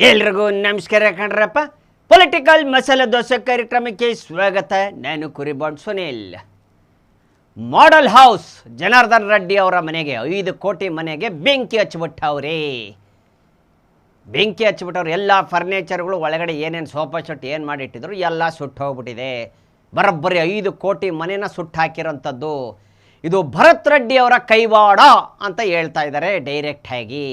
ಎಲ್ರಿಗೂ ನಮಸ್ಕಾರ ಕಣ್ರಪ್ಪ. ಪೊಲಿಟಿಕಲ್ ಮಸಾಲೆ ದೋಸೆ ಕಾರ್ಯಕ್ರಮಕ್ಕೆ ಸ್ವಾಗತ. ನಾನು ಕುರಿಬಾಂಡ್ ಸುನಿಲ್. ಮಾಡೆಲ್ ಹೌಸ್ ಜನಾರ್ದನ್ ರೆಡ್ಡಿ ಅವರ ಮನೆಗೆ 5 ಕೋಟಿ ಮನೆಗೆ ಬೆಂಕಿ ಹಚ್ಚಿಬಿಟ್ಟವ್ರೆ. ಬೆಂಕಿ ಹಚ್ಚಿಬಿಟ್ಟವ್ರು. ಎಲ್ಲ ಫರ್ನಿಚರ್ಗಳು ಒಳಗಡೆ ಏನೇನು ಸೋಫಾ ಸೆಟ್ ಏನು ಮಾಡಿಟ್ಟಿದ್ರು ಎಲ್ಲ ಸುಟ್ಟು ಹೋಗ್ಬಿಟ್ಟಿದೆ. ಬರೋಬ್ಬರಿ 5 ಕೋಟಿ ಮನೆನ ಸುಟ್ಟು ಹಾಕಿರೋಂಥದ್ದು. ಇದು ಭರತ್ ರೆಡ್ಡಿ ಅವರ ಕೈವಾಡ ಅಂತ ಹೇಳ್ತಾ ಇದ್ದಾರೆ ಡೈರೆಕ್ಟ್ ಆಗಿ.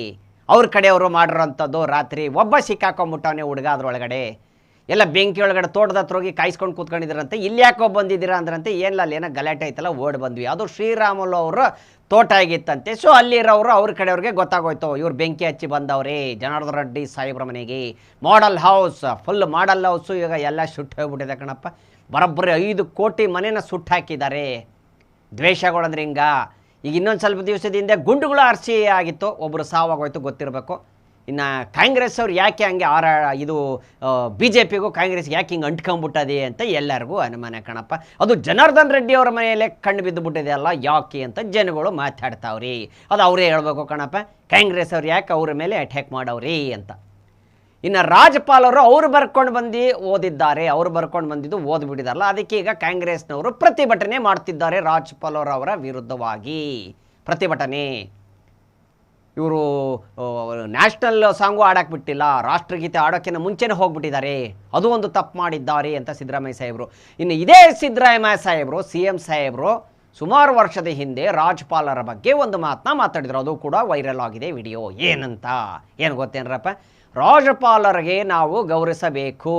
ಅವ್ರ ಕಡೆಯವರು ಮಾಡಿರೋಂಥದ್ದು. ರಾತ್ರಿ ಒಬ್ಬ ಸಿಕ್ಕಾಕೊಂಬಿಟ್ಟವನೇ ಹುಡುಗ ಅದ್ರೊಳಗಡೆ. ಎಲ್ಲ ಬೆಂಕಿ ಒಳಗಡೆ ತೋಟದ ಹತ್ರ ಹೋಗಿ ಕಾಯಿಸ್ಕೊಂಡು ಕೂತ್ಕೊಂಡಿದ್ರಂತೆ. ಇಲ್ಲಿ ಯಾಕೋ ಬಂದಿದ್ದೀರಾ ಅಂದ್ರಂತೆ. ಏನಿಲ್ಲ ಅಲ್ಲಿ ಏನೋ ಗಲಾಟೆ ಐತಲ್ಲ ಓಡಿ ಬಂದ್ವಿ. ಅದು ಶ್ರೀರಾಮುಲು ಅವರ ತೋಟ ಆಗಿತ್ತಂತೆ. ಸೊ ಅಲ್ಲಿರೋರು ಅವ್ರ ಕಡೆಯವ್ರಿಗೆ ಗೊತ್ತಾಗೋಯ್ತು ಇವ್ರು ಬೆಂಕಿ ಹಚ್ಚಿ ಬಂದವ್ರೆ ಜನಾರ್ದನ್ ರೆಡ್ಡಿ ಸಾಹೇಬ್ರ ಮನೆಗೆ. Model house full model house ಈಗ ಎಲ್ಲ ಸುಟ್ಟು ಹೋಗ್ಬಿಟ್ಟಿದೆ ಕಣಪ್ಪ. ಬರೋಬ್ಬರಿ 5 ಕೋಟಿ ಮನೆನ ಸುಟ್ಟು ಹಾಕಿದ್ದಾರೆ. ದ್ವೇಷಗಳಂದ್ರೆ ಹಿಂಗ. ಈಗ ಇನ್ನೊಂದು ಸ್ವಲ್ಪ ದಿವಸದ ಹಿಂದೆ ಗುಂಡುಗಳು ಆರಿಸಿ ಆಗಿತ್ತು, ಒಬ್ಬರು ಸಾವಾಗೋಯ್ತು ಗೊತ್ತಿರಬೇಕು. ಇನ್ನು ಕಾಂಗ್ರೆಸ್ ಅವ್ರು ಯಾಕೆ ಹಂಗೆ ಇದು ಬಿ ಜೆ ಪಿಗೂ ಕಾಂಗ್ರೆಸ್ಗೆ ಯಾಕೆ ಹಿಂಗೆ ಅಂಟ್ಕೊಂಬಿಟ್ಟದೆ ಅಂತ ಎಲ್ಲರಿಗೂ ಅನುಮಾನ ಕಣಪ್ಪ. ಅದು ಜನಾರ್ದನ್ ರೆಡ್ಡಿ ಅವರ ಮನೆಯಲ್ಲೇ ಕಣ್ಣು ಬಿದ್ದುಬಿಟ್ಟಿದೆ ಅಲ್ಲ ಯಾಕೆ ಅಂತ ಜನಗಳು ಮಾತಾಡ್ತಾವ್ರಿ. ಅದು ಅವರೇ ಹೇಳ್ಬೇಕು ಕಣಪ್ಪ. ಕಾಂಗ್ರೆಸ್ ಅವ್ರು ಯಾಕೆ ಅವ್ರ ಮೇಲೆ ಅಟ್ಯಾಕ್ ಮಾಡವ್ರಿ ಅಂತ. ಇನ್ನು ರಾಜ್ಯಪಾಲರು ಅವ್ರು ಬರ್ಕೊಂಡು ಬಂದು ಓದಿದ್ದಾರೆ. ಅವ್ರು ಬರ್ಕೊಂಡು ಬಂದಿದ್ದು ಓದ್ಬಿಟ್ಟಿದಾರಲ್ಲ, ಅದಕ್ಕೆ ಈಗ ಕಾಂಗ್ರೆಸ್ನವರು ಪ್ರತಿಭಟನೆ ಮಾಡ್ತಿದ್ದಾರೆ ರಾಜ್ಯಪಾಲರವರ ವಿರುದ್ಧವಾಗಿ. ಪ್ರತಿಭಟನೆ. ಇವರು ನ್ಯಾಷನಲ್ ಸಾಂಗು ಆಡೋಕ್ಕೆ ಬಿಟ್ಟಿಲ್ಲ, ರಾಷ್ಟ್ರಗೀತೆ ಆಡೋಕ್ಕಿಂತ ಮುಂಚೆನೇ ಹೋಗ್ಬಿಟ್ಟಿದ್ದಾರೆ. ಅದು ಒಂದು ತಪ್ಪು ಮಾಡಿದ್ದಾರೆ ಅಂತ ಸಿದ್ದರಾಮಯ್ಯ ಸಾಹೇಬರು. ಇನ್ನು ಇದೇ ಸಿದ್ದರಾಮಯ್ಯ ಸಾಹೇಬರು CM ಸಾಹೇಬರು ಸುಮಾರು ವರ್ಷದ ಹಿಂದೆ ರಾಜ್ಯಪಾಲರ ಬಗ್ಗೆ ಒಂದು ಮಾತನ್ನ ಮಾತಾಡಿದ್ರು. ಅದು ಕೂಡ ವೈರಲ್ ಆಗಿದೆ ವಿಡಿಯೋ. ಏನಂತ ಏನು ಗೊತ್ತೇನ್ರಪ್ಪ? ರಾಜ್ಯಪಾಲರಿಗೆ ನಾವು ಗೌರವಿಸಬೇಕು.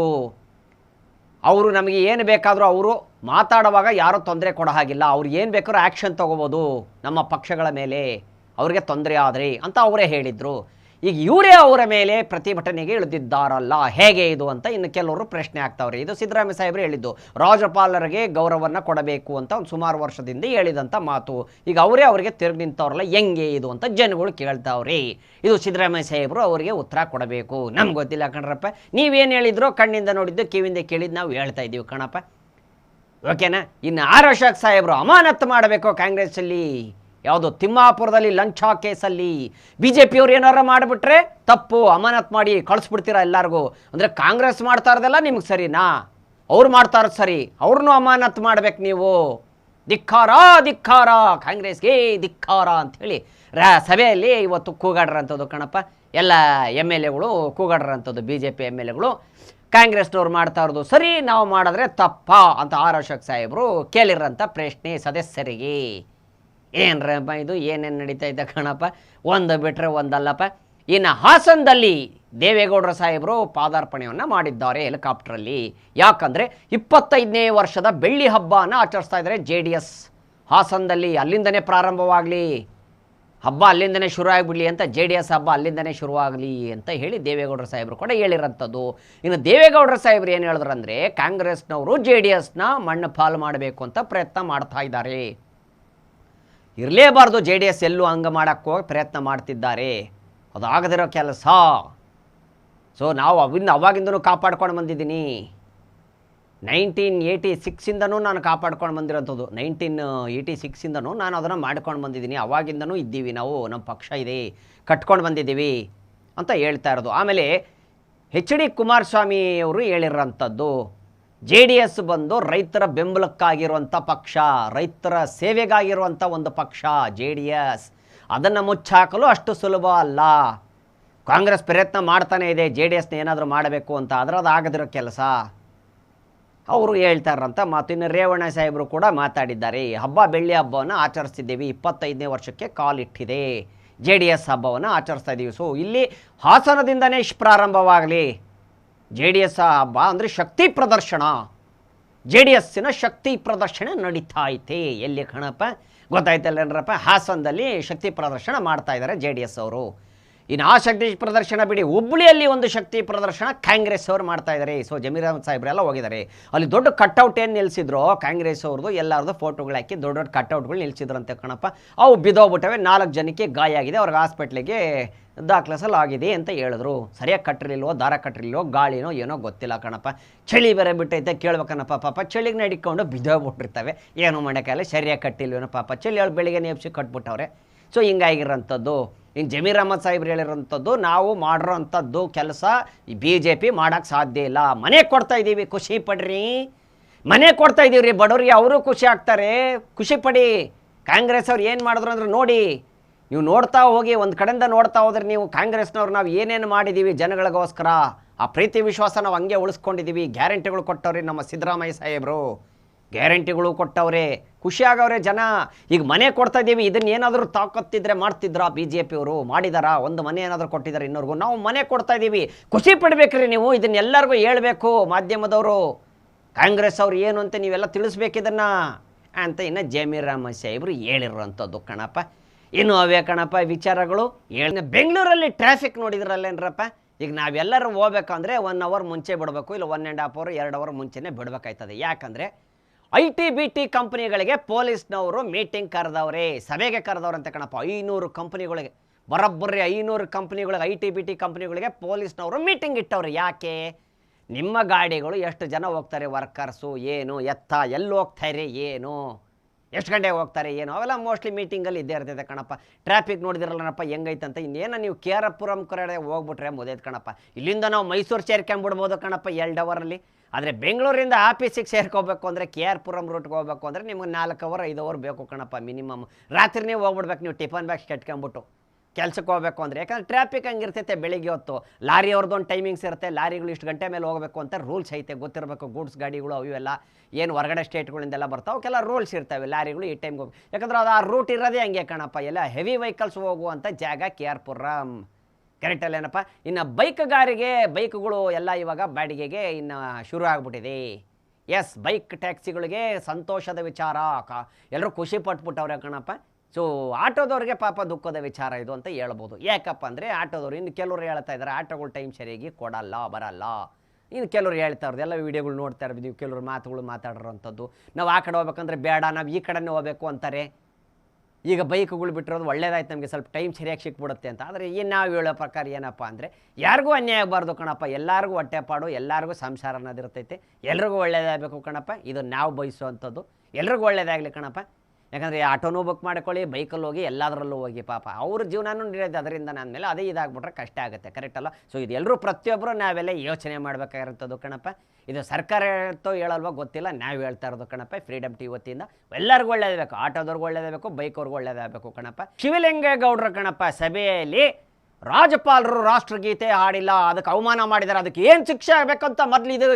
ಅವರು ನಮಗೆ ಏನು ಬೇಕಾದರೂ ಅವರು ಮಾತಾಡುವಾಗ ಯಾರೂ ತೊಂದರೆ ಕೊಡೋ ಹಾಗಿಲ್ಲ. ಅವ್ರು ಏನು ಬೇಕಾದ್ರೂ ಆ್ಯಕ್ಷನ್ ತೊಗೋಬೋದು ನಮ್ಮ ಪಕ್ಷಗಳ ಮೇಲೆ, ಅವ್ರಿಗೆ ತೊಂದರೆ ಆದರೆ ಅಂತ ಅವರೇ ಹೇಳಿದರು. ಈಗ ಇವರೇ ಅವರ ಮೇಲೆ ಪ್ರತಿಭಟನೆಗೆ ಇಳಿದಿದ್ದಾರಲ್ಲ, ಹೇಗೆ ಇದು ಅಂತ ಇನ್ನು ಕೆಲವರು ಪ್ರಶ್ನೆ ಆಗ್ತಾವ್ರೆ. ಇದು ಸಿದ್ದರಾಮಯ್ಯ ಸಾಹೇಬರು ಹೇಳಿದ್ದು. ರಾಜ್ಯಪಾಲರಿಗೆ ಗೌರವವನ್ನು ಕೊಡಬೇಕು ಅಂತ ಒಂದು ಸುಮಾರು ವರ್ಷದಿಂದ ಹೇಳಿದಂಥ ಮಾತು. ಈಗ ಅವರೇ ಅವರಿಗೆ ತಿರುಗಿ ನಿಂತವ್ರಲ್ಲ, ಹೆಂಗೆ ಇದು ಅಂತ ಜನಗಳು ಕೇಳ್ತಾವ್ರಿ. ಇದು ಸಿದ್ದರಾಮಯ್ಯ ಸಾಹೇಬರು ಅವರಿಗೆ ಉತ್ತರ ಕೊಡಬೇಕು. ನಮ್ಗೆ ಗೊತ್ತಿಲ್ಲ ಕಣ್ರಪ್ಪ. ನೀವೇನು ಹೇಳಿದ್ರೋ ಕಣ್ಣಿಂದ ನೋಡಿದ್ದು ಕಿವಿಯಿಂದ ಕೇಳಿದ್ದು ನಾವು ಹೇಳ್ತಾ ಇದ್ದೀವಿ ಕಣಪ್ಪ. ಓಕೆನಾ? ಇನ್ನು ಆರ್ ಅಶೋಕ್ ಸಾಹೇಬರು ಅಮಾನತ್ತು ಮಾಡಬೇಕು ಕಾಂಗ್ರೆಸ್ಸಲ್ಲಿ. ಯಾವುದು ತಿಮ್ಮಾಪುರದಲ್ಲಿ ಲಂಚ ಕೇಸಲ್ಲಿ ಬಿ ಜೆ ಪಿಯವ್ರು ಏನಾರು ಮಾಡಿಬಿಟ್ರೆ ತಪ್ಪು, ಅಮಾನತ್ ಮಾಡಿ ಕಳಿಸ್ಬಿಡ್ತೀರಾ ಎಲ್ಲರಿಗೂ. ಅಂದರೆ ಕಾಂಗ್ರೆಸ್ ಮಾಡ್ತಾ ಇರೋದೆಲ್ಲ ನಿಮ್ಗೆ ಸರಿನಾ? ಅವ್ರು ಮಾಡ್ತಾ ಇರೋದು ಸರಿ, ಅವ್ರನ್ನೂ ಅಮಾನತ್ ಮಾಡ್ಬೇಕು ನೀವು. ಧಿಕ್ಕಾರ ಧಿಕ್ಕಾರ, ಕಾಂಗ್ರೆಸ್ಗೆ ಧಿಕ್ಕಾರ ಅಂಥೇಳಿ ಸಭೆಯಲ್ಲಿ ಇವತ್ತು ಕೂಗಾಡ್ರಂಥದ್ದು ಕಣಪ್ಪ. ಎಲ್ಲ MLAಗಳು ಕೂಗಾಡ್ರಂಥದ್ದು. BJP MLAಗಳು ಕಾಂಗ್ರೆಸ್ನವ್ರು ಮಾಡ್ತಾ ಇರೋದು ಸರಿ, ನಾವು ಮಾಡಿದ್ರೆ ತಪ್ಪ ಅಂತ ಆರ್ ಅಶೋಕ್ ಸಾಹೇಬರು ಕೇಳಿರಂಥ ಪ್ರಶ್ನೆ ಸದಸ್ಯರಿಗೆ. ಏನ್ರಪ್ಪ ಇದು, ಏನೇನು ನಡೀತಾ ಇದ್ದ ಕಣಪ್ಪ. ಒಂದು ಬಿಟ್ಟರೆ ಒಂದಲ್ಲಪ್ಪ. ಇನ್ನು ಹಾಸನದಲ್ಲಿ ದೇವೇಗೌಡರ ಸಾಹೇಬರು ಪಾದಾರ್ಪಣೆಯನ್ನು ಮಾಡಿದ್ದಾರೆ ಹೆಲಿಕಾಪ್ಟ್ರಲ್ಲಿ. ಯಾಕಂದರೆ 25ನೇ ವರ್ಷದ ಬೆಳ್ಳಿ ಹಬ್ಬನ ಆಚರಿಸ್ತಾ ಇದ್ದಾರೆ JDS ಹಾಸನದಲ್ಲಿ. ಅಲ್ಲಿಂದನೇ ಪ್ರಾರಂಭವಾಗಲಿ ಹಬ್ಬ, ಅಲ್ಲಿಂದನೇ ಶುರು ಆಗಿಬಿಡಲಿ ಅಂತ, JDS ಹಬ್ಬ ಅಲ್ಲಿಂದನೇ ಶುರುವಾಗಲಿ ಅಂತ ಹೇಳಿ ದೇವೇಗೌಡರ ಸಾಹೇಬರು ಕೂಡ ಹೇಳಿರೋಂಥದ್ದು. ಇನ್ನು ದೇವೇಗೌಡರ ಸಾಹೇಬರು ಏನು ಹೇಳಿದ್ರು ಅಂದರೆ, ಕಾಂಗ್ರೆಸ್ನವರು JDSನ ಮಣ್ಣು ಪಾಲು ಮಾಡಬೇಕು ಅಂತ ಪ್ರಯತ್ನ ಮಾಡ್ತಾ ಇದ್ದಾರೆ. ಇರಲೇಬಾರ್ದು JDS ಎಲ್ಲೂ ಹಂಗೆ ಮಾಡೋಕ್ಕೆ ಹೋಗಿ ಪ್ರಯತ್ನ ಮಾಡ್ತಿದ್ದಾರೆ. ಅದು ಆಗದಿರೋ ಕೆಲಸ. ಸೊ ನಾವು ಅವಾಗಿಂದನೂ ಕಾಪಾಡ್ಕೊಂಡು ಬಂದಿದ್ದೀನಿ. 1986ಇಂದನೂ ನಾನು ಕಾಪಾಡ್ಕೊಂಡು ಬಂದಿರೋಂಥದ್ದು. 1986ಇಂದನೂ ನಾನು ಅದನ್ನು ಮಾಡ್ಕೊಂಡು ಬಂದಿದ್ದೀನಿ. ಅವಾಗಿಂದನೂ ಇದ್ದೀವಿ ನಾವು, ನಮ್ಮ ಪಕ್ಷ ಇದೆ, ಕಟ್ಕೊಂಡು ಬಂದಿದ್ದೀವಿ ಅಂತ ಹೇಳ್ತಾ ಇರೋದು. ಆಮೇಲೆ HD ಕುಮಾರಸ್ವಾಮಿ ಅವರು ಹೇಳಿರೋಂಥದ್ದು, JDS ಬಂದು ರೈತರ ಬೆಂಬಲಕ್ಕಾಗಿರುವಂಥ ಪಕ್ಷ, ರೈತರ ಸೇವೆಗಾಗಿರುವಂಥ ಒಂದು ಪಕ್ಷ JDS. ಅದನ್ನು ಮುಚ್ಚಾಕಲು ಅಷ್ಟು ಸುಲಭ ಅಲ್ಲ. ಕಾಂಗ್ರೆಸ್ ಪ್ರಯತ್ನ ಮಾಡ್ತಾನೆ ಇದೆ JDSನ ಏನಾದರೂ ಮಾಡಬೇಕು ಅಂತ, ಆದರೆ ಅದು ಆಗದಿರೋ ಕೆಲಸ. ಅವರು ಹೇಳ್ತಾ ಇರೋಂಥ ಮಾತು. ಇನ್ನು ರೇವಣ್ಣ ಸಾಹೇಬರು ಕೂಡ ಮಾತಾಡಿದ್ದಾರೆ. ಹಬ್ಬ ಬೆಳ್ಳಿ ಹಬ್ಬವನ್ನು ಆಚರಿಸ್ತಿದ್ದೀವಿ, 25ನೇ ವರ್ಷಕ್ಕೆ ಕಾಲಿಟ್ಟಿದೆ, JDS ಹಬ್ಬವನ್ನು ಆಚರಿಸ್ತಾ ಇದ್ದೀವಿ. ಸೊ ಇಲ್ಲಿ ಹಾಸನದಿಂದನೇ ಪ್ರಾರಂಭವಾಗಲಿ JDS ಹಬ್ಬ. ಅಂದರೆ ಶಕ್ತಿ ಪ್ರದರ್ಶನ, JDSನ ಶಕ್ತಿ ಪ್ರದರ್ಶನ ನಡೀತಾ ಐತೆ. ಎಲ್ಲಿ ಕಣಪ್ಪ ಗೊತ್ತಾಯ್ತಲ್ಲೇನ್ರಪ್ಪ? ಹಾಸನದಲ್ಲಿ ಶಕ್ತಿ ಪ್ರದರ್ಶನ ಮಾಡ್ತಾ ಇದ್ದಾರೆ JDS ಅವರು. ಇನ್ನು ಆ ಶಕ್ತಿ ಪ್ರದರ್ಶನ ಬಿಡಿ, ಹುಬ್ಬಳ್ಳಿಯಲ್ಲಿ ಒಂದು ಶಕ್ತಿ ಪ್ರದರ್ಶನ ಕಾಂಗ್ರೆಸ್ ಅವರು ಮಾಡ್ತಾ ಇದ್ದಾರೆ. ಸೊ ಜಮೀರ್ ಅಹಮದ್ ಸಾಹೇಬ್ರೆಲ್ಲ ಹೋಗಿದ್ದಾರೆ. ಅಲ್ಲಿ ದೊಡ್ಡ ಕಟ್ಔಟ್ ಏನು ನಿಲ್ಲಿಸಿದ್ರು ಕಾಂಗ್ರೆಸ್ ಅವ್ರದ್ದು, ಎಲ್ಲರದು ಫೋಟೋಗಳು ಹಾಕಿ ದೊಡ್ಡ ದೊಡ್ಡ ಕಟ್ಔಟ್ಗಳು ನಿಲ್ಲಿಸಿದ್ರಂತೆ ಕಣಪ್ಪ. ಅವು ಬಿದ್ದೋಗ್ಬಿಟ್ಟವೆ. 4 ಜನಕ್ಕೆ ಗಾಯ ಆಗಿದೆ. ಅವ್ರಿಗೆ ಹಾಸ್ಪಿಟ್ಲಿಗೆ ದಾಖಲಿಸಲಾಗಿದೆ ಅಂತ ಹೇಳಿದ್ರು. ಸರಿಯಾಗಿ ಕಟ್ಟಿರಲಿಲ್ವೋ, ದಾರ ಕಟ್ಟಿರಲಿಲ್ವೋ, ಗಾಳಿನೋ ಏನೋ ಗೊತ್ತಿಲ್ಲ ಕಣಪ್ಪ. ಚಳಿ ಬೇರೆ ಬಿಟ್ಟೈತೆ, ಕೇಳ್ಬೇಕನ್ನಪ್ಪ. ಪಾಪ ಚಳಿಗೆ ನಡಿಕೊಂಡು ಬಿದ್ದೋಗ್ಬಿಟ್ಟಿರ್ತವೆ. ಏನೋ ಮಾಡೋಕ್ಕಾಗಲ್ಲ, ಸರಿಯಾಗಿ ಕಟ್ಟಿಲ್ವೇನೋ ಪಾಪ. ಚಳಿ ಬೆಳಿಗ್ಗೆ ನೇಪ್ಸಿ ಕಟ್ಬಿಟ್ಟವ್ರೆ. ಸೊ ಹಿಂಗಾಗಿರೋಂಥದ್ದು. ಇನ್ನು ಜಮೀರ್ ಅಹಮದ್ ಸಾಹೇಬ್ರು ಹೇಳಿರೋಂಥದ್ದು ನಾವು ಮಾಡಿರೋಂಥದ್ದು ಕೆಲಸ BJP ಮಾಡೋಕ್ಕೆ ಸಾಧ್ಯ ಇಲ್ಲ. ಮನೆ ಕೊಡ್ತಾ ಇದ್ದೀವಿ, ಖುಷಿ ಪಡ್ರಿ. ಮನೆ ಕೊಡ್ತಾ ಇದ್ದೀವಿ ರೀ ಬಡವರಿಗೆ, ಅವರು ಖುಷಿ ಆಗ್ತಾರೆ, ಖುಷಿ ಪಡಿ. ಕಾಂಗ್ರೆಸ್ ಅವ್ರು ಏನು ಮಾಡಿದ್ರು ಅಂದ್ರೆ ನೋಡಿ, ನೀವು ನೋಡ್ತಾ ಹೋಗಿ, ಒಂದು ಕಡೆಯಿಂದ ನೋಡ್ತಾ ಹೋದ್ರೆ ನೀವು ಕಾಂಗ್ರೆಸ್ನವ್ರು ನಾವು ಏನೇನು ಮಾಡಿದ್ದೀವಿ ಜನಗಳಿಗೋಸ್ಕರ, ಆ ಪ್ರೀತಿ ವಿಶ್ವಾಸ ನಾವು ಹಂಗೆ ಉಳಿಸ್ಕೊಂಡಿದ್ದೀವಿ. ಗ್ಯಾರಂಟಿಗಳು ಕೊಟ್ಟವ್ರಿ ನಮ್ಮ ಸಿದ್ದರಾಮಯ್ಯ ಸಾಹೇಬರು, ಗ್ಯಾರಂಟಿಗಳು ಕೊಟ್ಟವ್ರೆ, ಖುಷಿ ಆಗವ್ರೆ ಜನ. ಈಗ ಮನೆ ಕೊಡ್ತಾ ಇದ್ದೀವಿ, ಇದನ್ನ ಏನಾದರೂ ತಾಕತ್ತಿದ್ರೆ ಮಾಡ್ತಿದ್ರ BJP ಅವರು? ಮಾಡಿದಾರಾ? ಒಂದು ಮನೆ ಏನಾದರೂ ಕೊಟ್ಟಿದ್ದಾರೆ ಇನ್ನೊರ್ಗೂ? ನಾವು ಮನೆ ಕೊಡ್ತಾ ಇದ್ದೀವಿ, ಖುಷಿ ಪಡ್ಬೇಕ್ರಿ ನೀವು. ಇದನ್ನ ಎಲ್ಲರಿಗೂ ಹೇಳ್ಬೇಕು ಮಾಧ್ಯಮದವರು, ಕಾಂಗ್ರೆಸ್ ಅವ್ರು ಏನು ಅಂತ ನೀವೆಲ್ಲ ತಿಳಿಸ್ಬೇಕಿದನ್ನ ಅಂತ ಇನ್ನು ಜಮೀರ್ ಅಹಮದ್ ಸಾಹೇಬ್ರು ಹೇಳಿರೋಂಥದ್ದು ಕಣಪ್ಪ. ಇನ್ನು ಅವೇ ಕಣಪ್ಪ ವಿಚಾರಗಳು. ಬೆಂಗಳೂರಲ್ಲಿ ಟ್ರಾಫಿಕ್ ನೋಡಿದ್ರಲ್ಲೇನ್ರಪ್ಪ, ಈಗ ನಾವೆಲ್ಲರೂ ಹೋಗ್ಬೇಕಂದ್ರೆ 1 ಅವರ್ ಮುಂಚೆ ಬಿಡಬೇಕು, ಇಲ್ಲ 1.5 ಅವರ್ 2 ಅವರ್ ಮುಂಚೆನೇ ಬಿಡಬೇಕಾಯ್ತದೆ. ಯಾಕಂದರೆ IT-BT ಕಂಪ್ನಿಗಳಿಗೆ ಪೊಲೀಸ್ನವರು ಮೀಟಿಂಗ್ ಕರೆದವ್ರೆ, ಸಭೆಗೆ ಕರೆದವ್ರಂತೆ ಕಣಪ್ಪ. 500 ಕಂಪ್ನಿಗಳಿಗೆ, ಬರೋಬ್ಬರಿ 500 ಕಂಪ್ನಿಗಳಿಗೆ, IT-BT ಕಂಪ್ನಿಗಳಿಗೆ ಪೊಲೀಸ್ನವರು ಮೀಟಿಂಗ್ ಇಟ್ಟವ್ರೆ. ಯಾಕೆ? ನಿಮ್ಮ ಗಾಡಿಗಳು ಎಷ್ಟು ಜನ ಹೋಗ್ತಾರೆ, ವರ್ಕರ್ಸು ಏನು ಎತ್ತ, ಎಲ್ಲಿ ಹೋಗ್ತಾರೆ ಏನು, ಎಷ್ಟು ಗಂಟೆಗೆ ಹೋಗ್ತಾರೆ ಏನು, ಅವೆಲ್ಲ ಮೋಸ್ಟ್ಲಿ ಮೀಟಿಂಗಲ್ಲಿ ಇದ್ದೇ ಇರ್ತೈತೆ ಕಣಪ್ಪ. ಟ್ರಾಫಿಕ್ ನೋಡಿದಿರಲ್ಲನಪ್ಪ ಹೆಂಗೈತಂತ. ಇನ್ನೇನು ನೀವು KRಪುರಂ ಕಡೆ ಹೋಗ್ಬಿಟ್ರೆ ಮುದೇದು ಕಣಪ್ಪ. ಇಲ್ಲಿಂದ ನಾವು ಮೈಸೂರು ಸೇರ್ಕೊಂಬಿಡ್ಬೋದು ಕಣಪ್ಪ 2 ಅವರಲ್ಲಿ. ಆದರೆ ಬೆಂಗಳೂರಿಂದ ಆಫೀಸಿಗೆ ಸೇರ್ಕೋಬೇಕು ಅಂದರೆ KRಪುರಂ ರೂಟ್ಗೆ ಹೋಗ್ಬೇಕು ಅಂದರೆ ನಿಮಗೆ 4 ಅವರ್ 5 ಅವರ್ ಬೇಕು ಕಣಪ್ಪ ಮಿನಿಮಮ್. ರಾತ್ರಿನೇ ಹೋಗ್ಬಿಡ್ಬೇಕು ನೀವು ಟಿಫನ್ ಬ್ಯಾಗ್ಸ್ ಕಟ್ಕೊಂಬಿಟ್ಟು ಕೆಲ್ಸಕ್ಕೆ ಹೋಗಬೇಕು ಅಂದರೆ. ಯಾಕಂದ್ರೆ ಟ್ರಾಫಿಕ್ ಹಂಗಿರ್ತೈತೆ ಬೆಳಿಗ್ಗೆ ಹೊತ್ತು. ಲಾರಿ ಅವ್ರದ್ದೊಂದು ಟೈಮಿಂಗ್ಸ್ ಇರುತ್ತೆ, ಲಾರಿಗಳು ಇಷ್ಟು ಗಂಟೆ ಮೇಲೆ ಹೋಗಬೇಕು ಅಂತ ರೂಲ್ಸ್ ಐತೆ, ಗೊತ್ತಿರಬೇಕು. ಗೂಡ್ಸ್ ಗಾಡಿಗಳು ಅವೆಲ್ಲ ಏನು ಹೊರಗಡೆ ಸ್ಟೇಟ್ಗಳಿಂದೆಲ್ಲ ಬರ್ತಾವೆ, ಅವಕ್ಕೆಲ್ಲ ರೂಲ್ಸ್ ಇರ್ತವೆ. ಲಾರಿಗಳು ಈ ಟೈಮ್ಗೆ ಹೋಗಿ, ಯಾಕಂದ್ರೆ ಅದು ಆ ರೂಟ್ ಇರೋದೇ ಹಂಗೆ ಕಣಪ್ಪ. ಎಲ್ಲ ಹೆವಿ ವೆಹಿಕಲ್ಸ್ ಹೋಗುವಂಥ ಜಾಗ KRಪುರಂ, ಕರೆಕ್ಟಲ್ಲೇನಪ್ಪ. ಇನ್ನು ಬೈಕ್ಗಳು ಎಲ್ಲ ಇವಾಗ ಬಾಡಿಗೆಗೆ ಇನ್ನು ಶುರು ಆಗ್ಬಿಟ್ಟಿದೆ. ಎಸ್, ಬೈಕ್ ಟ್ಯಾಕ್ಸಿಗಳಿಗೆ ಸಂತೋಷದ ವಿಚಾರ, ಎಲ್ಲರೂ ಖುಷಿ ಪಟ್ಬಿಟ್ಟವ್ರೆ ಕಣಪ್ಪ. ಸೊ ಆಟೋದವ್ರಿಗೆ ಪಾಪ ದುಃಖದ ವಿಚಾರ ಇದು ಅಂತ ಹೇಳ್ಬೋದು. ಯಾಕಪ್ಪ ಅಂದರೆ ಆಟೋದವ್ರು, ಇನ್ನು ಕೆಲವರು ಹೇಳ್ತಾ ಇದ್ದಾರೆ ಆಟೋಗಳು ಟೈಮ್ ಸರಿಯಾಗಿ ಬರಲ್ಲ. ಇನ್ನು ಕೆಲವರು ಹೇಳ್ತಾ ಇರೋದು ಎಲ್ಲ ವೀಡಿಯೋಗಳು ನೋಡ್ತಾ ಇರ್ಬೋದು ನೀವು, ಕೆಲವರು ಮಾತುಗಳು ಮಾತಾಡಿರೋಂಥದ್ದು. ನಾವು ಆ ಕಡೆ ಹೋಗ್ಬೇಕಂದ್ರೆ ಬೇಡ, ನಾವು ಈ ಕಡೆನೇ ಹೋಗಬೇಕು ಅಂತಾರೆ. ಈಗ ಬೈಕ್ಗಳು ಬಿಟ್ಟಿರೋದು ಒಳ್ಳೇದಾಯ್ತು, ನಮಗೆ ಸ್ವಲ್ಪ ಟೈಮ್ ಸರಿಯಾಗಿ ಸಿಕ್ಬಿಡುತ್ತೆ ಅಂತ. ಆದರೆ ಏನು ನಾವು ಹೇಳೋ ಪ್ರಕಾರ ಏನಪ್ಪ ಅಂದರೆ ಯಾರಿಗೂ ಅನ್ಯಾಯ ಆಗಬಾರ್ದು ಕಣಪ್ಪ, ಎಲ್ಲರಿಗೂ ಹೊಟ್ಟೆಪಾಡು, ಎಲ್ಲರಿಗೂ ಸಂಸಾರ ಅನ್ನೋದಿರ್ತೈತೆ, ಎಲ್ರಿಗೂ ಒಳ್ಳೇದಾಗಬೇಕು ಕಣಪ್ಪ. ಇದು ನಾವು ಬಯಸುವಂಥದ್ದು, ಎಲ್ರಿಗೂ ಒಳ್ಳೇದಾಗಲಿ ಕಣಪ್ಪ. ಯಾಕಂದರೆ ಆಟೋನೂ ಬುಕ್ ಮಾಡ್ಕೊಳ್ಳಿ, ಬೈಕಲ್ಲಿ ಹೋಗಿ, ಎಲ್ಲದರಲ್ಲೂ ಹೋಗಿ, ಪಾಪ ಅವ್ರ ಜೀವನನೂ ನಡೆಯೋದು ಅದರಿಂದ. ಅಂದಮೇಲೆ ಅದೇ ಇದಾಗ್ಬಿಟ್ರೆ ಕಷ್ಟ ಆಗುತ್ತೆ, ಕರೆಕ್ಟ್ ಅಲ್ಲ? ಸೊ ಇದು ಎಲ್ಲರೂ ಪ್ರತಿಯೊಬ್ಬರು ನಾವೆಲ್ಲ ಯೋಚನೆ ಮಾಡಬೇಕಾಗಿರುತ್ತದು ಕಣಪ್ಪ. ಇದು ಸರ್ಕಾರ ಹೇಳ್ತೋ ಹೇಳಲ್ವ ಗೊತ್ತಿಲ್ಲ, ನಾವು ಹೇಳ್ತಾ ಇರೋದು ಕಣಪ್ಪ. ಫ್ರೀಡಮ್ ಟಿವಿ ವತಿಯಿಂದ ಎಲ್ಲರಿಗೂ ಒಳ್ಳೇದಬೇಕು, ಆಟೋದವ್ರಿಗೂ ಒಳ್ಳೇದಾಗಬೇಕು, ಬೈಕವ್ರಿಗೂ ಒಳ್ಳೇದಾಗಬೇಕು ಕಣಪ್ಪ. ಶಿವಲಿಂಗೇಗೌಡರು ಕಣಪ್ಪ ಸಭೆಯಲ್ಲಿ ರಾಜ್ಯಪಾಲರು ರಾಷ್ಟ್ರಗೀತೆ ಹಾಡಿಲ್ಲ, ಅದಕ್ಕೆ ಅವಮಾನ ಮಾಡಿದ್ದಾರೆ, ಅದಕ್ಕೆ ಏನು ಶಿಕ್ಷೆ ಆಗಬೇಕಂತ ಮೊದಲು ಇದು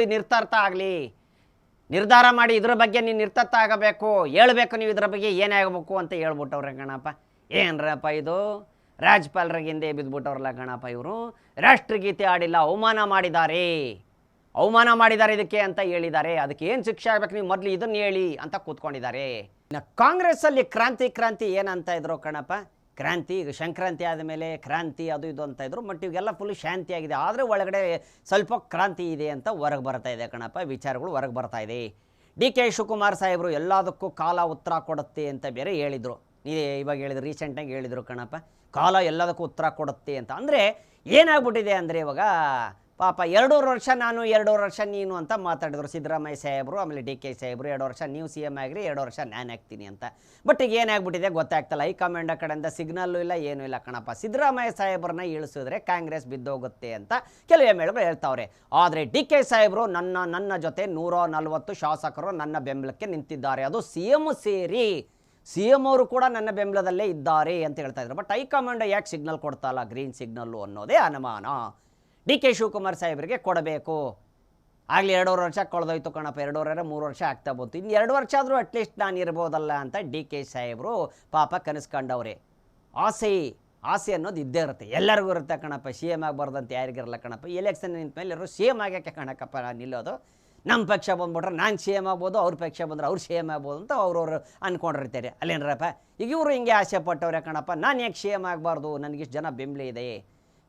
ನಿರ್ಧಾರ ಮಾಡಿ ಇದ್ರ ಬಗ್ಗೆ ನೀನು ನಿರ್ಧಾರ ಆಗಬೇಕು, ಹೇಳ್ಬೇಕು ನೀವು ಇದ್ರ ಬಗ್ಗೆ ಏನೇ ಆಗಬೇಕು ಅಂತ ಹೇಳ್ಬಿಟ್ಟವ್ರೆ ಗಣಪ. ಏನ್ರಪ್ಪ ಇದು, ರಾಜ್ಯಪಾಲರಿಗೆ ಹಿಂದೆ ಬಿದ್ದುಬಿಟ್ಟವ್ರಲ್ಲ ಗಣಪ. ಇವರು ರಾಷ್ಟ್ರಗೀತೆ ಹಾಡಿಲ್ಲ, ಅವಮಾನ ಮಾಡಿದ್ದಾರೆ ಇದಕ್ಕೆ ಅಂತ ಹೇಳಿದ್ದಾರೆ. ಅದಕ್ಕೆ ಏನು ಶಿಕ್ಷೆ ಆಗಬೇಕು ನೀವು ಮೊದಲು ಇದನ್ನು ಹೇಳಿ ಅಂತ ಕೂತ್ಕೊಂಡಿದ್ದಾರೆ. ಇನ್ನು ಕಾಂಗ್ರೆಸ್ಸಲ್ಲಿ ಕ್ರಾಂತಿ ಏನಂತ ಇದ್ರು ಕಣಪ್ಪ. ಕ್ರಾಂತಿ, ಈಗ ಸಂಕ್ರಾಂತಿ ಆದಮೇಲೆ ಕ್ರಾಂತಿ ಅದು ಇದು ಅಂತ ಇದ್ರು. ಬಟ್ ಇವೆಲ್ಲ ಫುಲ್ ಶಾಂತಿಯಾಗಿದೆ, ಆದರೆ ಒಳಗಡೆ ಸ್ವಲ್ಪ ಕ್ರಾಂತಿ ಇದೆ ಅಂತ ಹೊರಗೆ ಬರ್ತಾ ಇದೆ ಕಣಪ್ಪ. ವಿಚಾರಗಳು ಹೊರಗೆ ಬರ್ತಾ ಇದೆ. DK ಶಿವಕುಮಾರ್ ಸಾಹೇಬರು ಎಲ್ಲದಕ್ಕೂ ಕಾಲ ಉತ್ತರ ಕೊಡುತ್ತೆ ಅಂತ ಬೇರೆ ಹೇಳಿದರು. ಇವಾಗ ಹೇಳಿದ್ರು, ರೀಸೆಂಟಾಗಿ ಹೇಳಿದರು ಕಣಪ್ಪ, ಕಾಲ ಎಲ್ಲದಕ್ಕೂ ಉತ್ತರ ಕೊಡುತ್ತೆ ಅಂತ. ಅಂದರೆ ಏನಾಗ್ಬಿಟ್ಟಿದೆ ಅಂದರೆ ಇವಾಗ ಪಾಪ 2 ವರ್ಷ ನಾನು 2 ವರ್ಷ ನೀನು ಅಂತ ಮಾತಾಡಿದ್ರು ಸಿದ್ದರಾಮಯ್ಯ ಸಾಹೇಬರು, ಆಮೇಲೆ DK ಸಾಹೇಬರು. 2 ವರ್ಷ ನೀವು CM ಆಗಿರಿ, 2 ವರ್ಷ ನಾನು ಆಗ್ತೀನಿ ಅಂತ. ಬಟ್ ಈಗ ಏನಾಗ್ಬಿಟ್ಟಿದೆ ಗೊತ್ತಾಗ್ತಲ್ಲ, ಹೈಕಮಾಂಡ್ ಕಡೆಯಿಂದ ಸಿಗ್ನಲ್ಲು ಇಲ್ಲ, ಏನೂ ಇಲ್ಲ ಕಣಪ್ಪ. ಸಿದ್ದರಾಮಯ್ಯ ಸಾಹೇಬ್ರನ್ನ ಇಳಿಸಿದ್ರೆ ಕಾಂಗ್ರೆಸ್ ಬಿದ್ದೋಗುತ್ತೆ ಅಂತ ಕೆಲವು MLಗಳು ಹೇಳ್ತಾವ್ರೆ. ಆದರೆ DK ಸಾಹೇಬರು ನನ್ನ ಜೊತೆ 140 ಶಾಸಕರು ನನ್ನ ಬೆಂಬಲಕ್ಕೆ ನಿಂತಿದ್ದಾರೆ, ಅದು CM ಸೇರಿ. CM ಅವರು ಕೂಡ ನನ್ನ ಬೆಂಬಲದಲ್ಲೇ ಇದ್ದಾರೆ ಅಂತ ಹೇಳ್ತಾ ಇದ್ರು. ಬಟ್ ಹೈಕಮಾಂಡ್ ಯಾಕೆ ಸಿಗ್ನಲ್ ಕೊಡ್ತಲ್ಲ, ಗ್ರೀನ್ ಸಿಗ್ನಲ್ಲು ಅನ್ನೋದೇ ಅನುಮಾನ. DK ಶಿವಕುಮಾರ್ ಸಾಹೇಬರಿಗೆ ಕೊಡಬೇಕು. ಆಗಲಿ 2 ವರ್ಷ ಕಳೆದೋಯ್ತು ಕಣಪ್ಪ, 2-3 ವರ್ಷ ಆಗ್ತಾ ಬಂತು, ಇನ್ನು 2 ವರ್ಷ ಆದರೂ ಅಟ್ಲೀಸ್ಟ್ ನಾನು ಇರ್ಬೋದಲ್ಲ ಅಂತ DK ಸಾಹೇಬರು ಪಾಪ ಕನಸ್ಕೊಂಡವ್ರೆ. ಆಸೆ ಅನ್ನೋದು ಇದ್ದೇ ಇರುತ್ತೆ, ಎಲ್ಲರಿಗೂ ಇರುತ್ತೆ ಕಣಪ್ಪ. CM ಆಗಬಾರ್ದಂತ ಯಾರಿಗಿರಲ್ಲ ಕಣಪ್ಪ. ಎಲೆಕ್ಷನ್ ನಿಂತ ಮೇಲೆ ಎಲ್ಲರೂ CM ಆಗಕ್ಕೆ ಕಣಕ್ಕಪ್ಪ ನಿಲ್ಲೋದು. ನಮ್ಮ ಪಕ್ಷ ಬಂದ್ಬಿಟ್ರೆ ನಾನು CM ಆಗ್ಬೋದು, ಅವ್ರ ಪಕ್ಷ ಬಂದರೆ ಅವ್ರು CM ಆಗ್ಬೋದು ಅಂತ ಅವ್ರವ್ರು ಅಂದ್ಕೊಂಡಿರ್ತಾರೆ. ಅಲ್ಲೇನ್ರಪ್ಪ, ಈಗ ಇವರು ಹಿಂಗೆ ಆಸೆ ಪಟ್ಟವ್ರೆ ಕಣಪ್ಪ. ನಾನು ಯಾಕೆ CM ಆಗಬಾರ್ದು, ನನಗಿಷ್ಟು ಜನ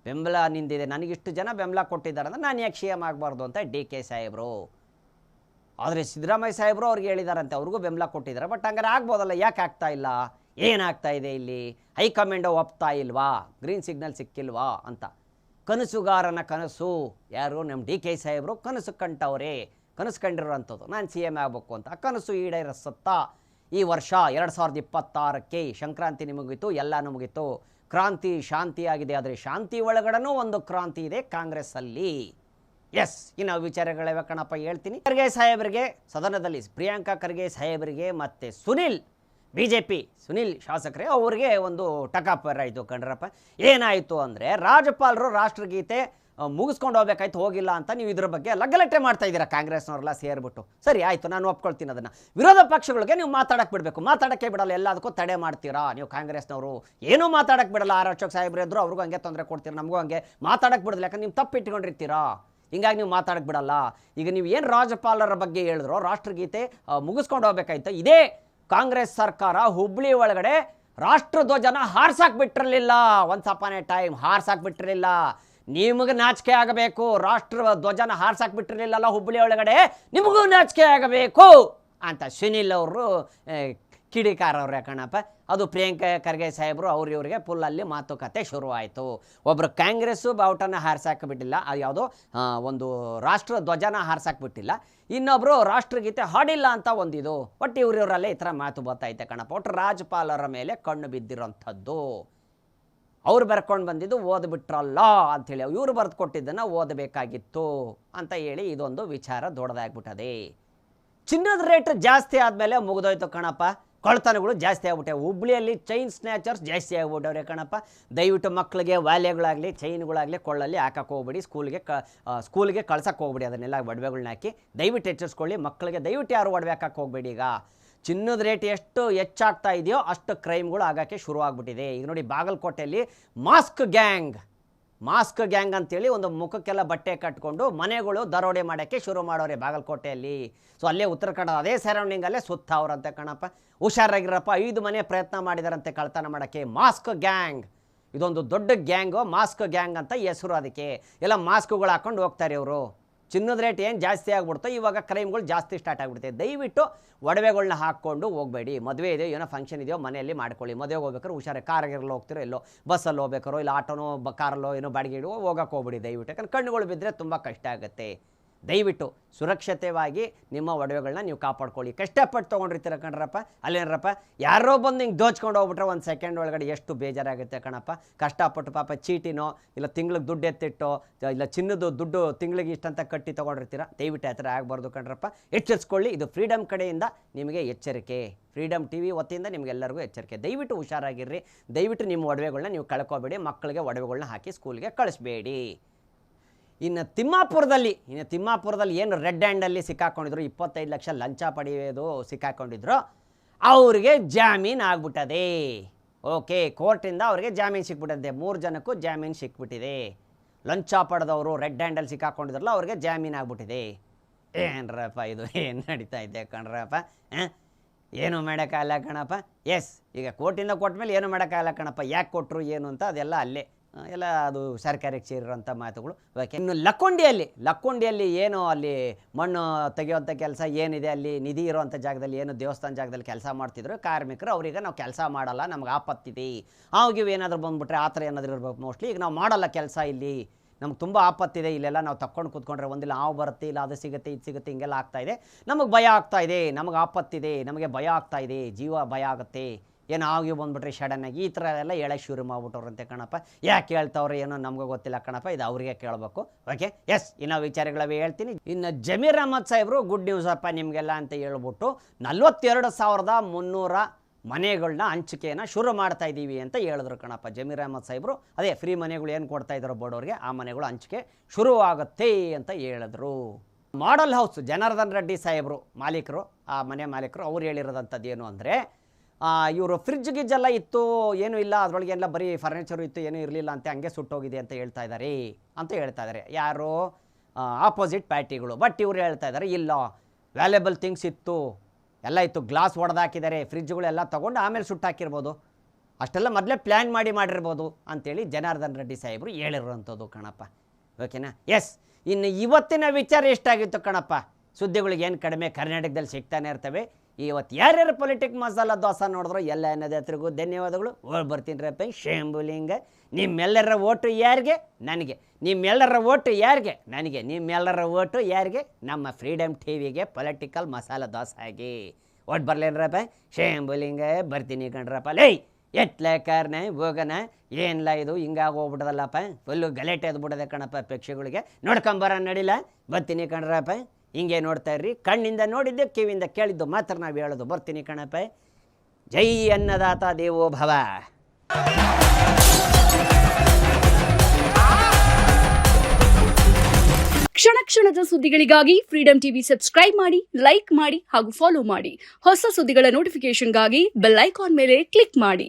ಬೆಂಬಲ ನಿಂದಿದೆ, ನನಗಿಷ್ಟು ಜನ ಬೆಂಬಲ ಕೊಟ್ಟಿದ್ದಾರೆ ಅಂದ್ರೆ ನಾನು ಯಾಕೆ CM ಆಗಬಾರ್ದು ಅಂತ DK ಸಾಹೇಬರು. ಆದರೆ ಸಿದ್ದರಾಮಯ್ಯ ಸಾಹೇಬರು ಅವ್ರಿಗೆ ಹೇಳಿದಾರಂತೆ, ಅವ್ರಿಗೂ ಬೆಂಬಲ ಕೊಟ್ಟಿದ್ದಾರೆ. ಬಟ್ ಹಂಗಾರೆ ಆಗ್ಬೋದಲ್ಲ, ಯಾಕೆ ಆಗ್ತಾ ಇಲ್ಲ, ಏನಾಗ್ತಾ ಇದೆ ಇಲ್ಲಿ? ಹೈಕಮಾಂಡ್ ಒಪ್ತಾ ಇಲ್ವಾ, ಗ್ರೀನ್ ಸಿಗ್ನಲ್ ಸಿಕ್ಕಿಲ್ವಾ ಅಂತ. ಕನಸುಗಾರನ ಕನಸು ಯಾರು, ನಮ್ಮ DK ಸಾಹೇಬರು ಕನಸು ಕಂಡವ್ರೆ, ಕನಸು ಕಂಡಿರೋಂಥದ್ದು ನಾನು CM ಆಗಬೇಕು ಅಂತ. ಆ ಕನಸು ಈಡೇರಿಸುತ್ತಾ ಈ ವರ್ಷ 2026ಕ್ಕೆ ಸಂಕ್ರಾಂತಿ ಮುಗಿತು, ಎಲ್ಲನೂ ಮುಗಿತು. ಕ್ರಾಂತಿ ಶಾಂತಿಯಾಗಿದೆ. ಆದರೆ ಶಾಂತಿ ಒಳಗಡೆನೂ ಒಂದು ಕ್ರಾಂತಿ ಇದೆ ಕಾಂಗ್ರೆಸ್ಸಲ್ಲಿ. ಎಸ್, ಇನ್ನು ವಿಚಾರಗಳಿವೆ ಕಣಪ್ಪ, ಹೇಳ್ತೀನಿ. ಖರ್ಗೆ ಸಾಹೇಬರಿಗೆ ಸದನದಲ್ಲಿ, ಪ್ರಿಯಾಂಕಾ ಖರ್ಗೆ ಸಾಹೇಬರಿಗೆ ಮತ್ತು ಸುನಿಲ್ BJP ಸುನಿಲ್ ಶಾಸಕರೇ ಅವರಿಗೆ ಒಂದು ಟಕಾಪರ್ ಆಯಿತು ಕಣ್ರಪ್ಪ. ಏನಾಯಿತು ಅಂದರೆ, ರಾಜ್ಯಪಾಲರು ರಾಷ್ಟ್ರಗೀತೆ ಮುಗಿಸ್ಕೊಂಡು ಹೋಗ್ಬೇಕಾಯ್ತು, ಹೋಗಿಲ್ಲ ಅಂತ ನೀವು ಇದ್ರ ಬಗ್ಗೆ ಎಲ್ಲ ಗಲಾಟೆ ಮಾಡ್ತಾ ಇದ್ದೀರಾ ಕಾಂಗ್ರೆಸ್ನವರೆಲ್ಲ ಸೇರಿಬಿಟ್ಟು. ಸರಿ ಆಯಿತು, ನಾನು ಒಪ್ಕೊಳ್ತೀನಿ ಅದನ್ನು. ವಿರೋಧ ಪಕ್ಷಗಳಿಗೆ ನೀವು ಮಾತಾಡಕ್ಕೆ ಬಿಡಬೇಕು, ಮಾತಾಡೋಕ್ಕೆ ಬಿಡಲ್ಲ, ಎಲ್ಲದಕ್ಕೂ ತಡೆ ಮಾಡ್ತೀರಾ ನೀವು ಕಾಂಗ್ರೆಸ್ನವರು. ಏನೂ ಮಾತಾಡಕ್ಕೆ ಬಿಡಲ್ಲ. ಆರ್ ಅಶೋಕ್ ಸಾಹೇಬ್ರು ಇದ್ರು, ಅವ್ರಿಗೂ ಹಂಗೆ ತೊಂದರೆ ಕೊಡ್ತೀರಾ, ನಮಗೂ ಹಂಗೆ ಮಾತಾಡಕ್ಕೆ ಬಿಡೋದಿಲ್ಲ. ಯಾಕಂದ್ರೆ ನೀವು ತಪ್ಪು ಇಟ್ಕೊಂಡಿರ್ತೀರಾ, ಹಿಂಗಾಗಿ ನೀವು ಮಾತಾಡಕ್ಕೆ ಬಿಡಲ್ಲ. ಈಗ ನೀವು ಏನು ರಾಜ್ಯಪಾಲರ ಬಗ್ಗೆ ಹೇಳಿದ್ರು, ರಾಷ್ಟ್ರಗೀತೆ ಮುಗಿಸ್ಕೊಂಡು ಹೋಗ್ಬೇಕಾಯ್ತು. ಇದೇ ಕಾಂಗ್ರೆಸ್ ಸರ್ಕಾರ ಹುಬ್ಬಳ್ಳಿ ಒಳಗಡೆ ರಾಷ್ಟ್ರಧ್ವಜನ ಹಾರ್ಸಾಕ್ ಬಿಟ್ಟಿರಲಿಲ್ಲ. ಒನ್ಸ್ ಅಪಾನ್ ಎ ಟೈಮ್ ಹಾರ್ಸಾಕ್ ಬಿಟ್ಟಿರಲಿಲ್ಲ. ನಿಮಗೆ ನಾಚಿಕೆ ಆಗಬೇಕು. ರಾಷ್ಟ್ರ ಧ್ವಜನ ಹಾರ್ಸಾಕ್ ಬಿಟ್ಟಿರಲಿಲ್ಲಲ್ಲ ಹುಬ್ಬಳ್ಳಿ ಒಳಗಡೆ, ನಿಮಗೂ ನಾಚಿಕೆ ಆಗಬೇಕು ಅಂತ ಸುನಿಲ್ ಅವರು ಕಿಡಿಕಾರವ್ರೆ ಕಣಪ್ಪ. ಅದು ಪ್ರಿಯಾಂಕಾ ಖರ್ಗೆ ಸಾಹೇಬರು ಇವರಿಗೆ ಫುಲ್ಲಲ್ಲಿ ಮಾತುಕತೆ ಶುರುವಾಯಿತು. ಒಬ್ಬರು ಕಾಂಗ್ರೆಸ್ಸು ಬಾವುಟನ ಹಾರ್ಸಾಕ್ ಬಿಟ್ಟಿಲ್ಲ, ಅದು ಯಾವುದೋ ಒಂದು ರಾಷ್ಟ್ರ ಧ್ವಜನ ಹಾರ್ಸಾಕ್ ಬಿಟ್ಟಿಲ್ಲ. ಇನ್ನೊಬ್ಬರು ರಾಷ್ಟ್ರಗೀತೆ ಹಾಡಿಲ್ಲ ಅಂತ ಒಂದಿದು. ಒಟ್ಟು ಇವರಲ್ಲೇ ಈ ಥರ ಮಾತು ಬರ್ತೈತೆ ಕಣಪ್ಪ. ಒಟ್ಟು ರಾಜ್ಯಪಾಲರ ಮೇಲೆ ಕಣ್ಣು ಬಿದ್ದಿರೋಂಥದ್ದು. ಅವ್ರು ಬರ್ಕೊಂಡು ಬಂದಿದ್ದು ಓದ್ಬಿಟ್ರಲ್ಲ ಅಂಥೇಳಿ, ಇವರು ಬರೆದು ಕೊಟ್ಟಿದ್ದನ್ನು ಓದಬೇಕಾಗಿತ್ತು ಅಂತ ಹೇಳಿ ಇದೊಂದು ವಿಚಾರ ದೊಡ್ಡದಾಗ್ಬಿಟ್ಟದೆ. ಚಿನ್ನದ ರೇಟ್ ಜಾಸ್ತಿ ಆದಮೇಲೆ ಮುಗಿದೋಯ್ತು ಕಣಪ್ಪ. ಕಳ್ತನಗಳು ಜಾಸ್ತಿ ಆಗ್ಬಿಟ್ಟೆ. ಹುಬ್ಬಳ್ಳಿಯಲ್ಲಿ ಚೈನ್ ಸ್ನ್ಯಾಚರ್ಸ್ ಜಾಸ್ತಿ ಆಗ್ಬಿಟ್ಟವ್ರೆ ಕಣಪ್ಪ. ದಯವಿಟ್ಟು ಮಕ್ಕಳಿಗೆ ವ್ಯಾಲ್ಯಗಳಾಗಲಿ ಚೈನ್ಗಳಾಗಲಿ ಕೊಳ್ಳಲ್ಲಿ ಹಾಕಕ್ಕೆ ಹೋಗ್ಬಿಡಿ. ಸ್ಕೂಲ್ಗೆ ಕಳ್ಸಕ್ಕೆ ಹೋಗ್ಬಿಡಿ. ಅದನ್ನೆಲ್ಲ ಒಡವೆಗಳನ್ನ ಹಾಕಿ ದಯವಿಟ್ಟು ಎಚ್ಚರಿಸ್ಕೊಳ್ಳಿ. ಮಕ್ಕಳಿಗೆ ದಯವಿಟ್ಟು ಯಾರು ಒಡವೆ ಹಾಕಕ್ಕೆ ಹೋಗ್ಬೇಡಿ. ಈಗ ಚಿನ್ನದ ರೇಟ್ ಎಷ್ಟು ಹೆಚ್ಚಾಗ್ತಾ ಇದೆಯೋ ಅಷ್ಟು ಕ್ರೈಮ್ಗಳು ಆಗೋಕ್ಕೆ ಶುರು ಆಗ್ಬಿಟ್ಟಿದೆ. ಈಗ ನೋಡಿ, ಬಾಗಲಕೋಟೆಯಲ್ಲಿ ಮಾಸ್ಕ್ ಗ್ಯಾಂಗ್ ಅಂತೇಳಿ ಒಂದು ಮುಖಕ್ಕೆಲ್ಲ ಬಟ್ಟೆ ಕಟ್ಕೊಂಡು ಮನೆಗಳು ದರೋಡೆ ಮಾಡೋಕ್ಕೆ ಶುರು ಮಾಡೋರೆ ಬಾಗಲಕೋಟೆಯಲ್ಲಿ. ಸೊ ಅಲ್ಲೇ ಉತ್ತರ ಕನ್ನಡ ಅದೇ ಸರೌಂಡಿಂಗಲ್ಲೇ ಸುತ್ತ ಅವರಂತೆ ಕಣಪ್ಪ. ಹುಷಾರಾಗಿರಪ್ಪ. 5 ಮನೆ ಪ್ರಯತ್ನ ಮಾಡಿದಾರಂತೆ ಕಳ್ತನ ಮಾಡೋಕ್ಕೆ. ಮಾಸ್ಕ್ ಗ್ಯಾಂಗ್ ಇದೊಂದು ದೊಡ್ಡ ಗ್ಯಾಂಗು, ಮಾಸ್ಕ್ ಗ್ಯಾಂಗ್ ಅಂತ ಹೆಸರು. ಅದಕ್ಕೆ ಎಲ್ಲ ಮಾಸ್ಕ್ಗಳು ಹಾಕ್ಕೊಂಡು ಹೋಗ್ತಾರೆ ಇವರು. ಚಿನ್ನದ ರೇಟ್ ಏನು ಜಾಸ್ತಿ ಆಗ್ಬಿಡ್ತೋ ಇವಾಗ ಕ್ರೈಮ್ಗಳು ಜಾಸ್ತಿ ಸ್ಟಾರ್ಟ್ ಆಗಿಬಿಡುತ್ತೆ. ದಯವಿಟ್ಟು ಒಡವೆಗಳನ್ನ ಹಾಕ್ಕೊಂಡು ಹೋಗಬೇಡಿ. ಮದುವೆ ಇದೆಯೋ ಏನೋ ಫಂಕ್ಷನ್ ಇದೆಯೋ ಮನೆಯಲ್ಲಿ ಮಾಡ್ಕೊಳ್ಳಿ. ಮದುವೆಗೆ ಹೋಗ್ಬೇಕಾದ್ರೆ ಹುಷಾರಾಗಿ ಕಾರಾಗಿರಲು ಹೋಗ್ತಿರೋ, ಎಲ್ಲೋ ಬಸ್ಸಲ್ಲಿ ಹೋಗ್ಬೇಕಾರೋ, ಇಲ್ಲ ಆಟೋನೋ ಕಾರಲ್ಲೋ ಏನೋ ಬಾಡಿಗೆ ಇಡುವ ಹೋಗಕ್ಕೆ ಹೋಗ್ಬಿಡಿ ದಯವಿಟ್ಟು. ಯಾಕಂದ್ರೆ ಕಣ್ಣುಗಳು ಬಿದ್ದರೆ ತುಂಬ ಕಷ್ಟ ಆಗುತ್ತೆ. ದಯವಿಟ್ಟು ಸುರಕ್ಷಿತವಾಗಿ ನಿಮ್ಮ ಒಡವೆಗಳನ್ನ ನೀವು ಕಾಪಾಡ್ಕೊಳ್ಳಿ. ಕಷ್ಟಪಟ್ಟು ತೊಗೊಂಡಿರ್ತೀರ ಕಣ್ರಪ್ಪ. ಅಲ್ಲೇನರಪ್ಪ ಯಾರೋ ಬಂದು ಹಿಂಗೆ ದೋಚ್ಕೊಂಡು ಹೋಗ್ಬಿಟ್ರೆ ಒಂದು ಸೆಕೆಂಡ್ ಒಳಗಡೆ ಎಷ್ಟು ಬೇಜಾರಾಗುತ್ತೆ ಕಣಪ್ಪ. ಕಷ್ಟಪಟ್ಟು ಪಾಪ ಚೀಟಿನೋ ಇಲ್ಲ ತಿಂಗ್ಳಿಗೆ ದುಡ್ಡು ಎತ್ತಿಟ್ಟೋ ಇಲ್ಲ ಚಿನ್ನದ ದುಡ್ಡು ತಿಂಗಳಿಗೆ ಇಷ್ಟಂತ ಕಟ್ಟಿ ತೊಗೊಂಡಿರ್ತೀರ. ದಯವಿಟ್ಟು ಆ ಥರ ಆಗಬಾರ್ದು ಕಣ್ರಪ್ಪ. ಎಚ್ಚರಿಸ್ಕೊಳ್ಳಿ. ಇದು ಫ್ರೀಡಮ್ ಕಡೆಯಿಂದ ನಿಮಗೆ ಎಚ್ಚರಿಕೆ. ಫ್ರೀಡಮ್ TV ವತಿಯಿಂದ ನಿಮಗೆಲ್ಲರಿಗೂ ಎಚ್ಚರಿಕೆ. ದಯವಿಟ್ಟು ಹುಷಾರಾಗಿರ್ರಿ. ದಯವಿಟ್ಟು ನಿಮ್ಮ ಒಡವೆಗಳನ್ನ ನೀವು ಕಳ್ಕೊಬೇಡಿ. ಮಕ್ಕಳಿಗೆ ಒಡವೆಗಳನ್ನ ಹಾಕಿ ಸ್ಕೂಲ್ಗೆ ಕಳಿಸ್ಬೇಡಿ. ಇನ್ನು ತಿಮ್ಮಾಪುರದಲ್ಲಿ ಏನು ರೆಡ್ ಹ್ಯಾಂಡಲ್ಲಿ ಸಿಕ್ಕಾಕೊಂಡಿದ್ರು, 25 ಲಕ್ಷ ಲಂಚ ಪಡೆಯೋದು ಸಿಕ್ಕಾಕೊಂಡಿದ್ರು, ಅವ್ರಿಗೆ ಜಾಮೀನು ಆಗ್ಬಿಟ್ಟದೆ. ಓಕೆ, ಕೋರ್ಟಿಂದ ಅವ್ರಿಗೆ ಜಾಮೀನು ಸಿಕ್ಬಿಟ್ಟಿದೆ. 3 ಜನಕ್ಕೂ ಜಾಮೀನು ಸಿಕ್ಬಿಟ್ಟಿದೆ. ಲಂಚ ಪಡೆದವರು ರೆಡ್ ಹ್ಯಾಂಡಲ್ಲಿ ಸಿಕ್ಕಾಕೊಂಡಿದ್ರಲ್ಲ ಅವ್ರಿಗೆ ಜಾಮೀನು ಆಗ್ಬಿಟ್ಟಿದೆ. ಏನ್ರಪ್ಪ ಇದು ಏನು ನಡೀತಾ ಇದೆ ಕಣ್ರಪ್ಪ. ಏನು ಮಾಡೋಕ್ಕಾಗಲ್ಲ ಕಣಪ್ಪ. ಎಸ್, ಈಗ ಕೋರ್ಟಿಂದ ಕೊಟ್ಟ ಮೇಲೆ ಏನು ಮಾಡೋಕ್ಕಾಗಲ್ಲ ಕಣಪ್ಪ. ಯಾಕೆ ಕೊಟ್ಟರು ಏನು ಅಂತ ಅದೆಲ್ಲ ಅಲ್ಲೇ ಎಲ್ಲ ಅದು ಸರ್ಕಾರಕ್ಕೆ ಸೇರಿರೋಂಥ ಮಾತುಗಳು. ಓಕೆ, ಇನ್ನು ಲಕ್ಕೊಂಡಿಯಲ್ಲಿ ಏನು ಅಲ್ಲಿ ಮಣ್ಣು ತೆಗೆಯುವಂಥ ಕೆಲಸ ಏನಿದೆ, ಅಲ್ಲಿ ನಿಧಿ ಇರೋವಂಥ ಜಾಗದಲ್ಲಿ ಏನು ದೇವಸ್ಥಾನ ಜಾಗದಲ್ಲಿ ಕೆಲಸ ಮಾಡ್ತಿದ್ರು ಕಾರ್ಮಿಕರು, ಅವ್ರಿಗೆ ನಾವು ಕೆಲಸ ಮಾಡಲ್ಲ, ನಮ್ಗೆ ಆಪತ್ತಿದೆ, ಆಗಿವು ಏನಾದರೂ ಬಂದುಬಿಟ್ರೆ ಆ ಥರ ಏನಾದರೂ ಇರ್ಬೇಕು ಮೋಸ್ಟ್ಲಿ. ಈಗ ನಾವು ಮಾಡಲ್ಲ ಕೆಲಸ, ಇಲ್ಲಿ ನಮ್ಗೆ ತುಂಬ ಆಪತ್ತಿದೆ, ಇಲ್ಲೆಲ್ಲ ನಾವು ತಕ್ಕೊಂಡು ಕೂತ್ಕೊಂಡ್ರೆ ಒಂದಿಲ್ಲ ಹಾವು ಬರುತ್ತೆ, ಇಲ್ಲ ಅದು ಸಿಗುತ್ತೆ ಇದು ಸಿಗುತ್ತೆ, ಹಿಂಗೆಲ್ಲ ಆಗ್ತಾಯಿದೆ, ನಮಗೆ ಭಯ ಆಗ್ತಾಯಿದೆ, ನಮಗೆ ಆಪತ್ತಿದೆ, ನಮಗೆ ಭಯ ಆಗ್ತಾಯಿದೆ, ಜೀವ ಭಯ ಆಗುತ್ತೆ, ಏನೋ ಆಗಿ ಬಂದುಬಿಟ್ರೆ ಸಡನ್ನಾಗಿ ಈ ಥರ ಎಲ್ಲ ಹೇಳಕ್ಕೆ ಶುರು ಮಾಡ್ಬಿಟ್ಟವ್ರಂತೆ ಕಣಪ್ಪ. ಯಾಕೆ ಹೇಳ್ತವ್ರೆ ಏನೋ ನಮಗೂ ಗೊತ್ತಿಲ್ಲ ಕಣಪ್ಪ, ಇದು ಅವರಿಗೆ ಕೇಳಬೇಕು. ಓಕೆ, ಎಸ್, ಇನ್ನು ವಿಚಾರಗಳವೇ ಹೇಳ್ತೀನಿ. ಇನ್ನು ಜಮೀರ್ ಅಹಮದ್ ಸಾಹೇಬರು ಗುಡ್ ನ್ಯೂಸ್ ಅಪ್ಪ ನಿಮಗೆಲ್ಲ ಅಂತ ಹೇಳ್ಬಿಟ್ಟು 42,300 ಮನೆಗಳನ್ನ ಹಂಚಿಕೆಯನ್ನು ಶುರು ಮಾಡ್ತಾ ಇದ್ದೀವಿ ಅಂತ ಹೇಳಿದ್ರು ಕಣಪ್ಪ ಜಮೀರ್ ಅಹಮದ್ ಸಾಹೇಬರು. ಅದೇ ಫ್ರೀ ಮನೆಗಳು ಏನು ಕೊಡ್ತಾ ಇದ್ದಾರೋ ಬೋರ್ಡವ್ರಿಗೆ, ಆ ಮನೆಗಳು ಹಂಚಿಕೆ ಶುರುವಾಗುತ್ತೆ ಅಂತ ಹೇಳಿದ್ರು. ಮಾಡೆಲ್ ಹೌಸ್ ಜನಾರ್ದನ್ ರೆಡ್ಡಿ ಸಾಹೇಬರು ಮಾಲೀಕರು, ಆ ಮನೆ ಮಾಲೀಕರು, ಅವ್ರು ಹೇಳಿರೋದಂಥದ್ದು ಏನು ಅಂದರೆ, ಇವರು ಫ್ರಿಜ್ ಗಿಜ್ಜೆಲ್ಲ ಇತ್ತು, ಏನೂ ಇಲ್ಲ ಅದರೊಳಗೆ ಎಲ್ಲ ಬರೀ ಫರ್ನಿಚರು ಇತ್ತು, ಏನೂ ಇರಲಿಲ್ಲ ಅಂತ ಹಂಗೆ ಸುಟ್ಟೋಗಿದೆ ಅಂತ ಹೇಳ್ತಾ ಇದ್ದಾರೆ ಯಾರು ಆಪೋಸಿಟ್ ಪಾರ್ಟಿಗಳು. ಬಟ್ ಇವ್ರು ಹೇಳ್ತಾ ಇದ್ದಾರೆ ಇಲ್ಲ, ವ್ಯಾಲ್ಯಬಲ್ ಥಿಂಗ್ಸ್ ಇತ್ತು, ಎಲ್ಲ ಇತ್ತು, ಗ್ಲಾಸ್ ಒಡೆದಾಕಿದ್ದಾರೆ, ಫ್ರಿಜ್ಗಳೆಲ್ಲ ತೊಗೊಂಡು ಆಮೇಲೆ ಸುಟ್ಟಾಕಿರ್ಬೋದು, ಅಷ್ಟೆಲ್ಲ ಮೊದಲೇ ಪ್ಲ್ಯಾನ್ ಮಾಡಿರ್ಬೋದು ಅಂತೇಳಿ ಜನಾರ್ದನ್ ರೆಡ್ಡಿ ಸಾಹೇಬರು ಹೇಳಿರೋಂಥದ್ದು ಕಣಪ್ಪ. ಓಕೆನಾ? ಎಸ್, ಇನ್ನು ಇವತ್ತಿನ ವಿಚಾರ ಎಷ್ಟಾಗಿತ್ತು ಕಣಪ್ಪ. ಸುದ್ದಿಗಳಿಗೆ ಏನು ಕಡಿಮೆ ಕರ್ನಾಟಕದಲ್ಲಿ ಸಿಗ್ತಾನೆ ಇರ್ತವೆ. ಇವತ್ತು ಯಾರ್ಯಾರು ಪೊಲಿಟಿಕ್ ಮಸಾಲ ದೋಸೆ ನೋಡಿದ್ರು ಎಲ್ಲ ಅನ್ನೋದತ್ರಿಗೂ ಧನ್ಯವಾದಗಳು. ಬರ್ತೀನಿ ರಪ್ಪ ಶಂಭುಲಿಂಗ. ನಿಮ್ಮೆಲ್ಲರ ಓಟು ಯಾರಿಗೆ? ನನಗೆ. ನಿಮ್ಮೆಲ್ಲರ ಓಟು ಯಾರಿಗೆ? ನನಗೆ. ನಿಮ್ಮೆಲ್ಲರ ಓಟು ಯಾರಿಗೆ? ನಮ್ಮ ಫ್ರೀಡಮ್ TVಗೆ, ಪೊಲಿಟಿಕಲ್ ಮಸಾಲ ದೋಸೆಗೆ. ಒಟ್ಟು ಬರಲೇನ್ರಪ್ಪ ಶೇಂಬುಲಿಂಗ ಬರ್ತೀನಿ ಕಣ್ರಪ್ಪ ಲೇ ಎತ್ಲೆ ಕಾರ್ನೆ ಹೋಗನ ಏನಿಲ್ಲ ಇದು ಹಿಂಗಾಗಿ ಹೋಗ್ಬಿಟ್ಟದಲ್ಲಪ್ಪ ಫುಲ್ಲು ಗಲಾಟೆ ಎದ್ಬಿಡದೆ ಕಣಪ್ಪ ಪಕ್ಷಿಗಳಿಗೆ ನೋಡ್ಕೊಂಬರ ನಡಿಲ್ಲ ಬರ್ತೀನಿ ಕಣ್ರಪ್ಪ ಹಿಂಗೆ ನೋಡ್ತಾ ಇರ್ರಿ ಕಣ್ಣಿಂದ ನೋಡಿದ್ದೆ ಕಿವಿಯಿಂದ ಕೇಳಿದ್ದು ಮಾತ್ರ ನಾವು ಹೇಳೋದು ಬರ್ತೀನಿ ಕಣಪ್ಪ ಜೈ ಅನ್ನದಾತ ದೇವೋ ಭವ. ಕ್ಷಣ ಕ್ಷಣದ ಸುದ್ದಿಗಳಿಗಾಗಿ ಫ್ರೀಡಂ ಟಿವಿ ಸಬ್ಸ್ಕ್ರೈಬ್ ಮಾಡಿ, ಲೈಕ್ ಮಾಡಿ ಹಾಗೂ ಫಾಲೋ ಮಾಡಿ. ಹೊಸ ಸುದ್ದಿಗಳ ನೋಟಿಫಿಕೇಶನ್ಗಾಗಿ ಬೆಲ್ ಐಕಾನ್ ಮೇಲೆ ಕ್ಲಿಕ್ ಮಾಡಿ.